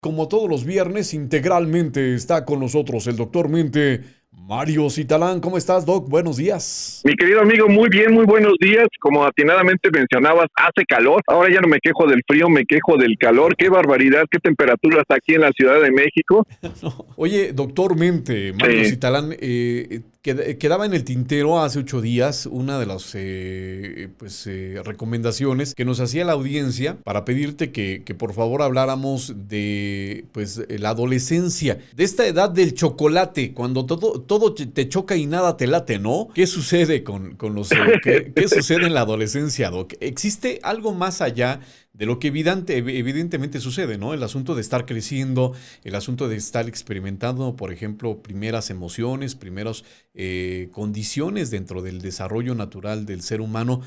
Como todos los viernes, integralmente está con nosotros el doctor Mente, Mario Citalán. ¿Cómo estás, Doc? Buenos días. Mi querido amigo, muy bien, muy buenos días. Como atinadamente mencionabas, hace calor. Ahora ya no me quejo del frío, me quejo del calor. Qué barbaridad, qué temperaturas aquí en la Ciudad de México. No. Oye, doctor Mente, Mario Sí. Citalán, quedaba en el tintero hace 8 días una de las recomendaciones que nos hacía la audiencia para pedirte que por favor habláramos de la adolescencia, de esta edad del chocolate, cuando todo te choca y nada te late, ¿no? ¿Qué sucede con los qué sucede en la adolescencia, Doc? ¿Existe algo más allá de lo que evidentemente sucede, ¿no? El asunto de estar creciendo, el asunto de estar experimentando, por ejemplo, primeras emociones, primeras condiciones dentro del desarrollo natural del ser humano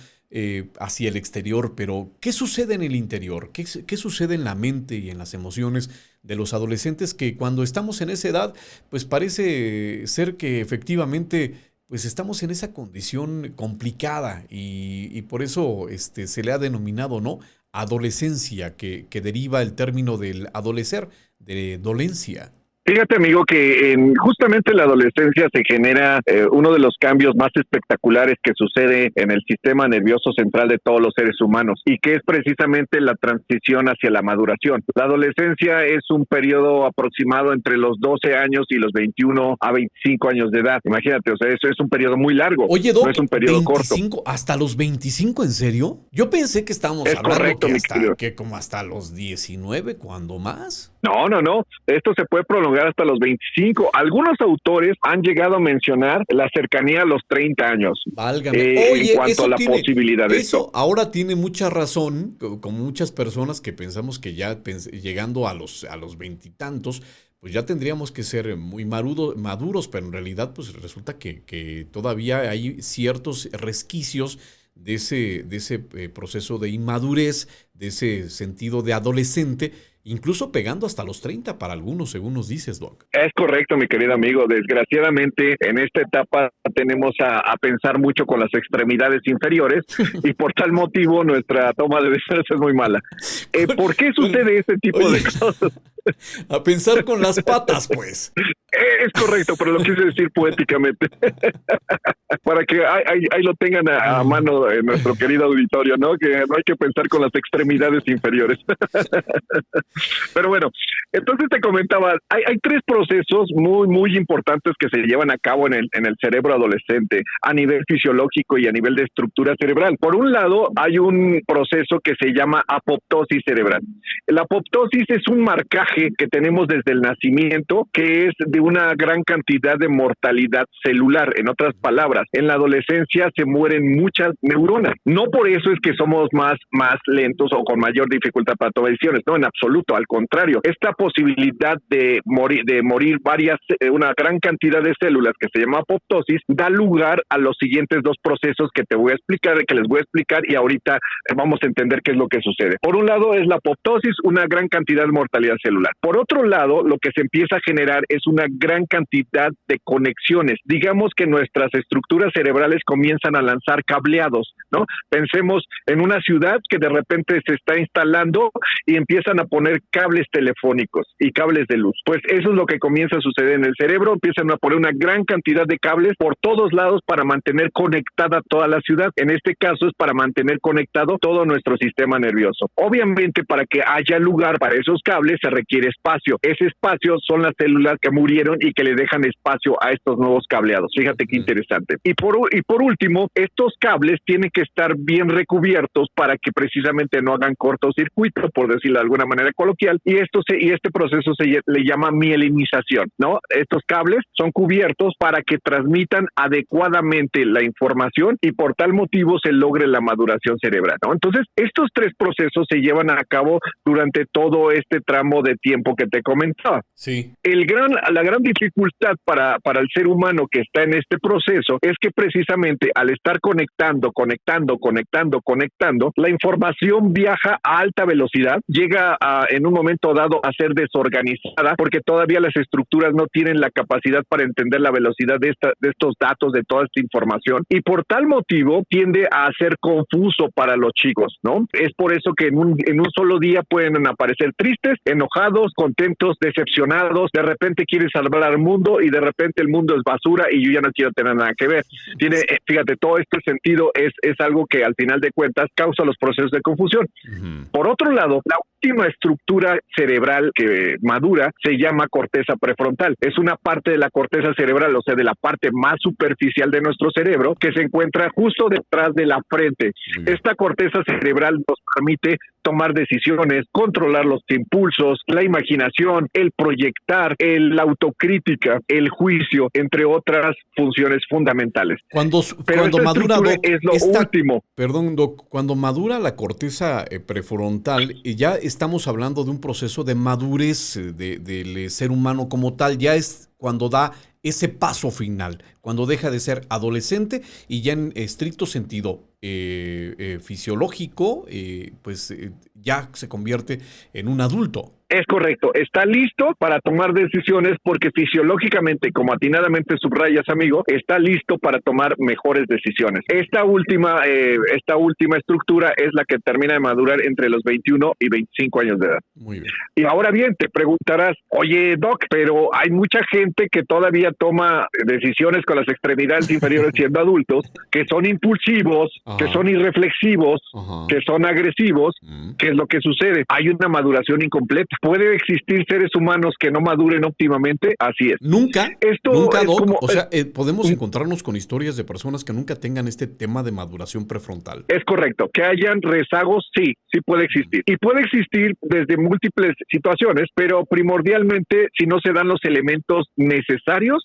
hacia el exterior, pero ¿qué sucede en el interior? ¿Qué sucede en la mente y en las emociones de los adolescentes que cuando estamos en esa edad, pues parece ser que efectivamente pues estamos en esa condición complicada y por eso se le ha denominado, ¿no? Adolescencia, que deriva el término del adolecer, de dolencia. Fíjate, amigo, que justamente en la adolescencia se genera uno de los cambios más espectaculares que sucede en el sistema nervioso central de todos los seres humanos y que es precisamente la transición hacia la maduración. La adolescencia es un periodo aproximado entre los 12 años y los 21 a 25 años de edad. Imagínate, o sea, eso es un periodo muy largo. Oye, No Doc, es un periodo corto. 25, hasta los 25, ¿en serio? Yo pensé que estábamos Es hablando correcto, mi querido. que como hasta los 19, cuando más. No, no, no. Esto se puede prolongar hasta los 25. Algunos autores han llegado a mencionar la cercanía a los 30 años. Válgame. En Oye, cuanto a la posibilidad de esto. eso ahora tiene mucha razón, como muchas personas que pensamos que ya llegando a los veintitantos, pues ya tendríamos que ser muy maduros, pero en realidad pues resulta que todavía hay ciertos resquicios de ese proceso de inmadurez, de ese sentido de adolescente, incluso pegando hasta los 30 para algunos, según nos dices, Doc. Es correcto, mi querido amigo. Desgraciadamente, en esta etapa tenemos a pensar mucho con las extremidades inferiores y por tal motivo nuestra toma de decisiones es muy mala. ¿Por qué sucede este tipo Oye, de cosas? a pensar con las patas, pues. Es correcto, pero lo quise decir poéticamente. Para que ahí lo tengan a mano en nuestro querido auditorio, ¿no? Que no hay que pensar con las extremidades inferiores. Pero bueno, entonces te comentaba, hay tres procesos muy, muy importantes que se llevan a cabo en el cerebro adolescente a nivel fisiológico y a nivel de estructura cerebral. Por un lado, hay un proceso que se llama apoptosis cerebral. La apoptosis es un marcaje que tenemos desde el nacimiento, que es de una gran cantidad de mortalidad celular. En otras palabras, en la adolescencia se mueren muchas neuronas. No por eso es que somos más lentos o con mayor dificultad para tomar decisiones, no, en absoluto, al contrario. Esta posibilidad de morir una gran cantidad de células que se llama apoptosis, da lugar a los siguientes dos procesos que les voy a explicar y ahorita vamos a entender qué es lo que sucede. Por un lado es la apoptosis, una gran cantidad de mortalidad celular. Por otro lado, lo que se empieza a generar es una gran cantidad de conexiones. Digamos que nuestras estructuras cerebrales comienzan a lanzar cableados, ¿no? Pensemos en una ciudad que de repente se está instalando y empiezan a poner cables telefónicos y cables de luz. Pues eso es lo que comienza a suceder en el cerebro. Empiezan a poner una gran cantidad de cables por todos lados para mantener conectada toda la ciudad. En este caso es para mantener conectado todo nuestro sistema nervioso. Obviamente, para que haya lugar para esos cables se requiere espacio. Ese espacio son las células que murieron y que le dejan espacio a estos nuevos cableados. Fíjate qué interesante. Y por último, estos cables tienen que estar bien recubiertos para que precisamente no hagan cortocircuito, por decirlo de alguna manera coloquial, y este proceso se le llama mielinización, ¿no? Estos cables son cubiertos para que transmitan adecuadamente la información y por tal motivo se logre la maduración cerebral, ¿no? Entonces, estos tres procesos se llevan a cabo durante todo este tramo de tiempo que te comentaba. Sí. La gran dificultad para el ser humano que está en este proceso es que precisamente al estar conectando, la información viaja a alta velocidad, llega en un momento dado a ser ser desorganizada porque todavía las estructuras no tienen la capacidad para entender la velocidad de estos datos, de toda esta información, y por tal motivo tiende a ser confuso para los chicos, ¿no? Es por eso que en un solo día pueden aparecer tristes, enojados, contentos, decepcionados, de repente quieren salvar al mundo y de repente el mundo es basura y yo ya no quiero tener nada que ver. Fíjate, todo este sentido es algo que al final de cuentas causa los procesos de confusión. Por otro lado, la última estructura cerebral que madura se llama corteza prefrontal. Es una parte de la corteza cerebral, o sea, de la parte más superficial de nuestro cerebro, que se encuentra justo detrás de la frente. Esta corteza cerebral nos permite tomar decisiones, controlar los impulsos, la imaginación, el proyectar, la autocrítica, el juicio, entre otras funciones fundamentales. Cuando madura, Doc, es lo último. Perdón, Doc, cuando madura la corteza prefrontal, ya estamos hablando de un proceso de madurez del ser humano como tal. Ya es cuando da ese paso final, cuando deja de ser adolescente y ya en estricto sentido fisiológico, ya se convierte en un adulto. Es correcto, está listo para tomar decisiones porque fisiológicamente, como atinadamente subrayas, amigo, está listo para tomar mejores decisiones. Esta última estructura es la que termina de madurar entre los 21 y 25 años de edad. Muy bien. Y ahora bien, te preguntarás, oye, Doc, pero hay mucha gente que todavía toma decisiones con las extremidades inferiores siendo adultos, que son impulsivos, que son irreflexivos, que son agresivos. ¿Qué es lo que sucede? Hay una maduración incompleta. ¿Puede existir seres humanos que no maduren óptimamente? Así es. Nunca, Doc. Podemos encontrarnos con historias de personas que nunca tengan este tema de maduración prefrontal. Es correcto. Que hayan rezagos, sí puede existir. Y puede existir desde múltiples situaciones, pero primordialmente si no se dan los elementos necesarios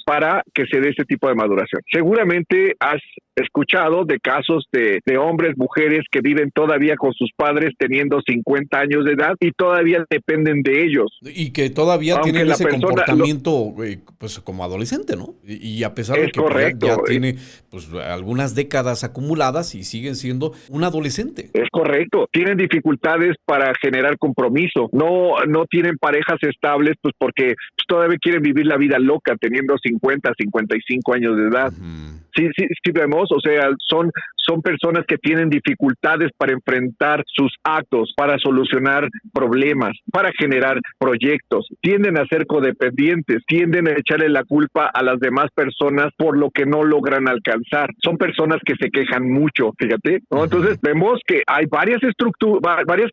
para que se dé ese tipo de maduración. Seguramente has escuchado de casos de hombres, mujeres que viven todavía con sus padres teniendo 50 años de edad y todavía dependen de ellos. Y que todavía tienen ese comportamiento pues como adolescente, ¿no? Y a pesar de que ya tiene pues algunas décadas acumuladas y siguen siendo un adolescente. Es correcto. Tienen dificultades para generar compromiso. No tienen parejas estables pues porque pues, todavía quieren vivir la vida loca teniendo 50, 55 años de edad. Sí vemos, o sea, son personas que tienen dificultades para enfrentar sus actos, para solucionar problemas, para generar proyectos, tienden a ser codependientes, tienden a echarle la culpa a las demás personas por lo que no logran alcanzar. Son personas que se quejan mucho, fíjate, ¿no? Entonces vemos que hay varias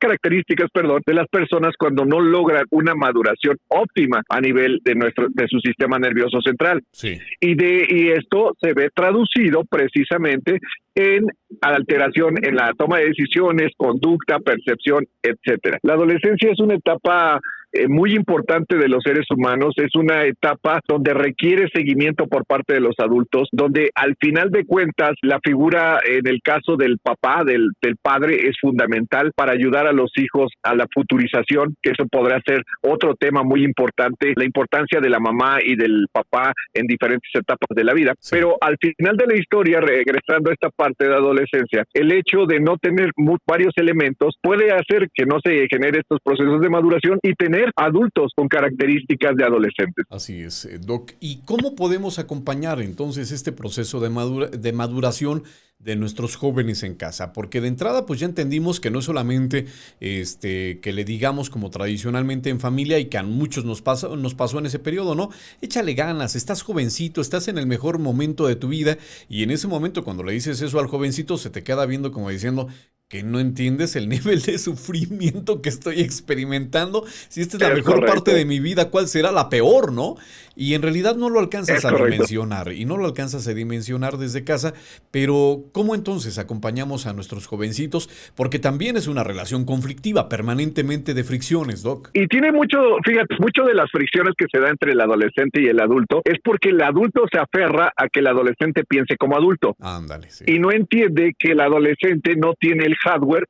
características, de las personas cuando no logran una maduración óptima a nivel de su sistema nervioso central. Sí. Y esto se ve traducido precisamente en alteración en la toma de decisiones, conducta, percepción, etcétera. La adolescencia es una etapa muy importante de los seres humanos, es una etapa donde requiere seguimiento por parte de los adultos, donde al final de cuentas la figura en el caso del papá, del padre, es fundamental para ayudar a los hijos a la futurización, que eso podrá ser otro tema muy importante, la importancia de la mamá y del papá en diferentes etapas de la vida. Sí. Pero al final de la historia, regresando a esta parte de la adolescencia, el hecho de no tener varios elementos puede hacer que no se genere estos procesos de maduración y tener adultos con características de adolescentes. Así es, Doc. ¿Y cómo podemos acompañar entonces este proceso de maduración de nuestros jóvenes en casa? Porque de entrada pues ya entendimos que no es solamente que le digamos como tradicionalmente en familia y que a muchos nos pasó en ese periodo, ¿no? Échale ganas, estás jovencito, estás en el mejor momento de tu vida y en ese momento cuando le dices eso al jovencito se te queda viendo como diciendo que no entiendes el nivel de sufrimiento que estoy experimentando. Si esta es la mejor parte de mi vida, ¿cuál será la peor, no? Y en realidad no lo alcanzas a dimensionar, y no lo alcanzas a dimensionar desde casa, pero ¿cómo entonces acompañamos a nuestros jovencitos? Porque también es una relación conflictiva, permanentemente de fricciones, Doc. Y tiene mucho de las fricciones que se da entre el adolescente y el adulto, es porque el adulto se aferra a que el adolescente piense como adulto. Ándale, sí. Y no entiende que el adolescente no tiene el hardware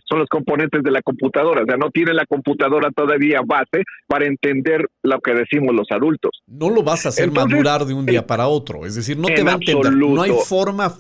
son los componentes de la computadora, o sea, no tiene la computadora todavía base para entender lo que decimos los adultos. No lo vas a hacer madurar de un día para otro, es decir, no te va a entender, no hay forma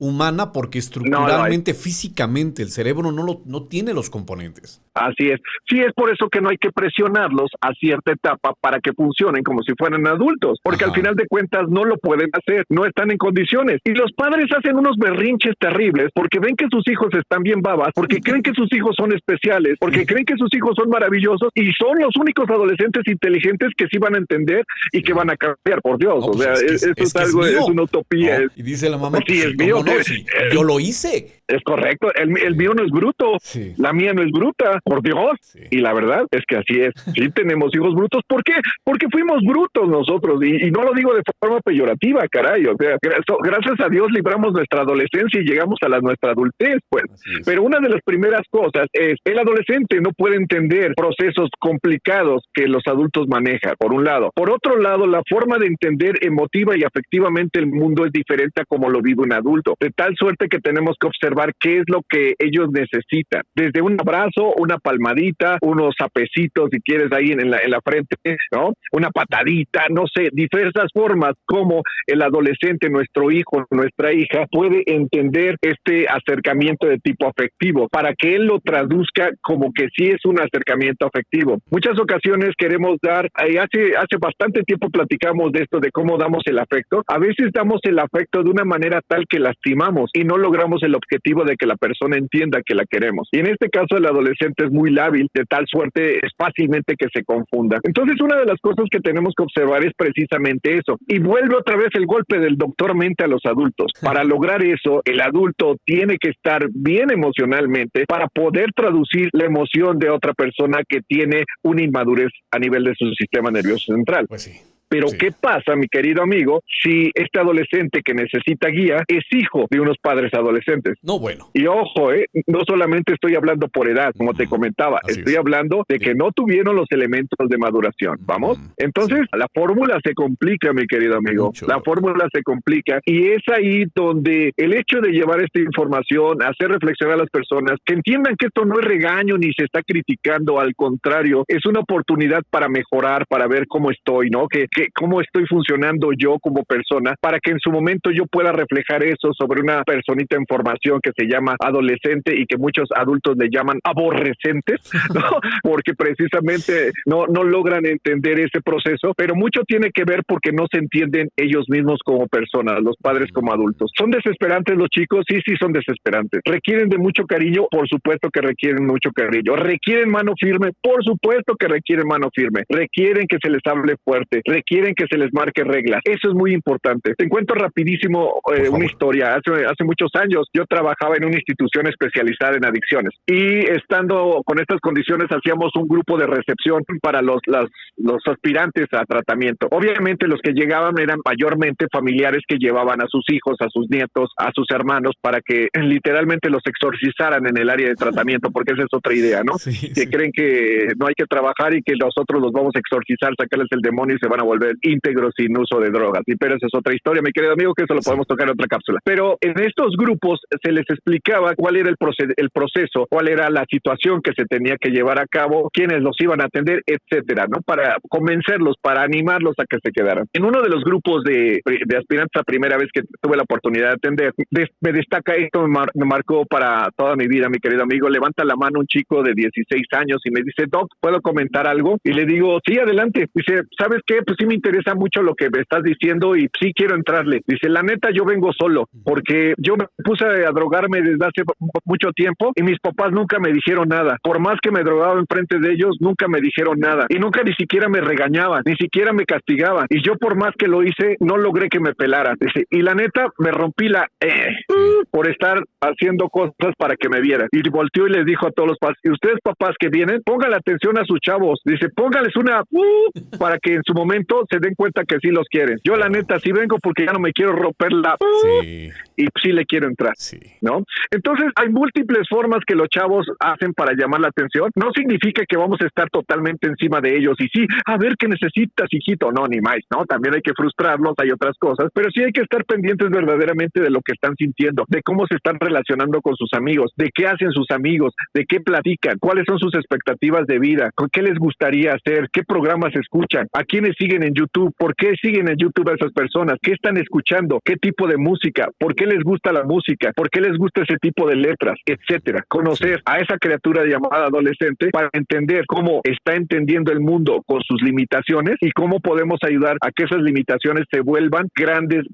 humana porque estructuralmente, físicamente, el cerebro no tiene los componentes. Así es. Sí, es por eso que no hay que presionarlos a cierta etapa para que funcionen como si fueran adultos, porque al final de cuentas no lo pueden hacer, no están en condiciones. Y los padres hacen unos berrinches terribles porque ven que sus hijos están bien babas, porque creen que sus hijos son especiales, porque creen que sus hijos son maravillosos y son los únicos adolescentes inteligentes que sí van a entender y que van a cambiar, por Dios. No, pues o sea, eso es algo, es una utopía. No. Y dice la mamá, sí, es mío. No, sí, yo lo hice. Es correcto, el mío no es bruto, la mía no es bruta, por Dios. Y la verdad es que así es. Sí tenemos hijos brutos. ¿Por qué? Porque fuimos brutos nosotros, y no lo digo de forma peyorativa, caray. O sea, gracias a Dios libramos nuestra adolescencia y llegamos a nuestra adultez, pues. Pero una de las primeras cosas es, el adolescente no puede entender procesos complicados que los adultos manejan, por un lado. Por otro lado, la forma de entender emotiva y afectivamente el mundo es diferente a como lo vive un adulto, de tal suerte que tenemos que observar qué es lo que ellos necesitan, desde un abrazo, una palmadita, unos zapecitos, si quieres, ahí en la frente, ¿no? Una patadita, no sé, diversas formas como el adolescente, nuestro hijo, nuestra hija, puede entender este acercamiento de tipo afectivo, para que él lo traduzca como que sí es un acercamiento afectivo. Muchas ocasiones queremos dar, hace bastante tiempo platicamos de esto, de cómo damos el afecto. A veces damos el afecto de una manera tal que lastimamos y no logramos el objetivo de que la persona entienda que la queremos. Y en este caso el adolescente es muy lábil, de tal suerte es fácilmente que se confunda. Entonces una de las cosas que tenemos que observar es precisamente eso. Y vuelve otra vez el golpe del doctor mente a los adultos. Para lograr eso, el adulto tiene que estar bien emocionalmente para poder traducir la emoción de otra persona que tiene una inmadurez a nivel de su sistema nervioso central. Pues sí. Pero ¿qué pasa, mi querido amigo, si este adolescente que necesita guía es hijo de unos padres adolescentes? No, bueno. Y ojo, no solamente estoy hablando por edad, como te comentaba, estoy hablando de que no tuvieron los elementos de maduración, ¿vamos? Entonces, la fórmula se complica, mi querido amigo. La fórmula se complica y es ahí donde el hecho de llevar esta información, hacer reflexionar a las personas, que entiendan que esto no es regaño ni se está criticando, al contrario, es una oportunidad para mejorar, para ver cómo estoy, ¿no? Que cómo estoy funcionando yo como persona, para que en su momento yo pueda reflejar eso sobre una personita en formación que se llama adolescente y que muchos adultos le llaman aborrecentes, ¿no? Porque precisamente no logran entender ese proceso, pero mucho tiene que ver porque no se entienden ellos mismos como personas, los padres como adultos. ¿Son desesperantes los chicos? Sí, son desesperantes. ¿Requieren de mucho cariño? Por supuesto que requieren mucho cariño. ¿Requieren mano firme? Por supuesto que requieren mano firme. ¿Requieren que se les hable fuerte? Quieren que se les marque reglas. Eso es muy importante. Te cuento rapidísimo una historia. Hace muchos años yo trabajaba en una institución especializada en adicciones y estando con estas condiciones hacíamos un grupo de recepción para los aspirantes a tratamiento. Obviamente los que llegaban eran mayormente familiares que llevaban a sus hijos, a sus nietos, a sus hermanos para que literalmente los exorcizaran en el área de tratamiento, porque esa es otra idea, ¿no? Que creen que no hay que trabajar y que nosotros los vamos a exorcizar, sacarles el demonio y se van a volver íntegros sin uso de drogas. Pero esa es otra historia, mi querido amigo, que eso lo podemos tocar en otra cápsula. Pero en estos grupos se les explicaba cuál era el proceso, cuál era la situación que se tenía que llevar a cabo, quiénes los iban a atender, etcétera, ¿no? Para convencerlos, para animarlos a que se quedaran. En uno de los grupos de aspirantes a primera vez que tuve la oportunidad de atender, me destaca esto, me marcó para toda mi vida, mi querido amigo. Levanta la mano un chico de 16 años y me dice, Doc, ¿puedo comentar algo? Y le digo, sí, adelante. Dice, ¿sabes qué? Pues sí me interesa mucho lo que me estás diciendo y sí quiero entrarle. Dice, la neta, yo vengo solo porque yo me puse a drogarme desde hace mucho tiempo y mis papás nunca me dijeron nada. Por más que me drogaba enfrente de ellos, nunca me dijeron nada y nunca ni siquiera me regañaban, ni siquiera me castigaban. Y yo por más que lo hice, no logré que me pelaran. Dice, y la neta, me rompí por estar haciendo cosas para que me vieran. Y volteó y les dijo a todos los papás, y ustedes papás que vienen, pónganle atención a sus chavos. Dice, póngales una para que en su momento se den cuenta que sí los quieren. Yo la neta sí vengo porque ya no me quiero romper la y sí le quiero entrar, ¿no? Entonces hay múltiples formas que los chavos hacen para llamar la atención. No significa que vamos a estar totalmente encima de ellos y sí, a ver qué necesitas, hijito, no, ni más, ¿no? También hay que frustrarlos, hay otras cosas, pero sí hay que estar pendientes verdaderamente de lo que están sintiendo, de cómo se están relacionando con sus amigos, de qué hacen sus amigos, de qué platican, cuáles son sus expectativas de vida, qué les gustaría hacer, qué programas escuchan, a quiénes siguen siguen en YouTube, por qué siguen en YouTube a esas personas, qué están escuchando, qué tipo de música, por qué les gusta la música, por qué les gusta ese tipo de letras, etcétera. Conocer a esa criatura llamada adolescente para entender cómo está entendiendo el mundo con sus limitaciones y cómo podemos ayudar a que esas limitaciones se vuelvan grandes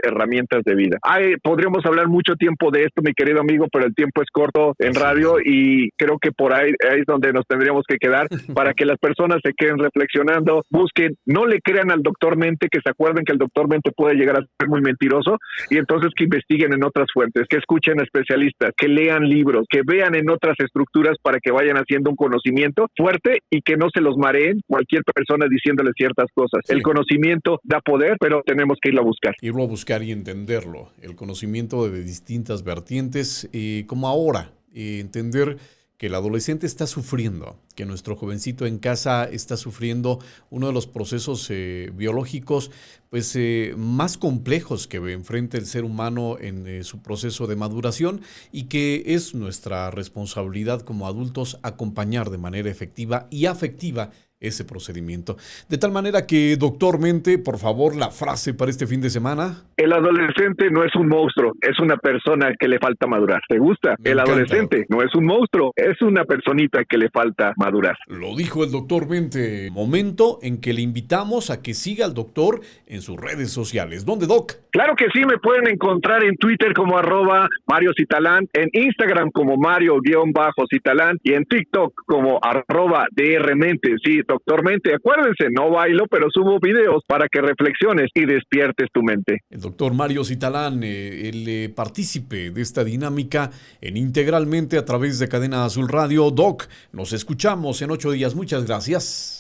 herramientas de vida. Podríamos hablar mucho tiempo de esto, mi querido amigo, pero el tiempo es corto en radio y creo que por ahí es donde nos tendríamos que quedar para que las personas se queden reflexionando, busquen, no le crean al doctor mente, que se acuerden que el doctor mente puede llegar a ser muy mentiroso, y entonces que investiguen en otras fuentes, que escuchen a especialistas, que lean libros, que vean en otras estructuras para que vayan haciendo un conocimiento fuerte y que no se los mareen cualquier persona diciéndole ciertas cosas. Sí. El conocimiento da poder, pero tenemos que irlo a buscar. Irlo a buscar y entenderlo. El conocimiento de distintas vertientes, como ahora, entender que el adolescente está sufriendo, que nuestro jovencito en casa está sufriendo uno de los procesos biológicos pues, más complejos que enfrenta el ser humano en su proceso de maduración y que es nuestra responsabilidad como adultos acompañar de manera efectiva y afectiva ese procedimiento. De tal manera que, doctor Mente, por favor, la frase para este fin de semana. El adolescente no es un monstruo, es una persona que le falta madurar. ¿Te gusta? El adolescente no es un monstruo, es una personita que le falta madurar. Lo dijo el doctor Mente. Momento en que le invitamos a que siga al doctor en sus redes sociales. ¿Dónde, Doc? Claro que sí, me pueden encontrar en Twitter como @Mario Citalán, en Instagram como Mario_Citalán y en TikTok como @DRmente. Sí, doctor Mente, acuérdense, no bailo, pero subo videos para que reflexiones y despiertes tu mente. El doctor Mario Citalán, el partícipe de esta dinámica en Integralmente a través de Cadena Azul Radio. Doc, nos escuchamos en 8 días. Muchas gracias.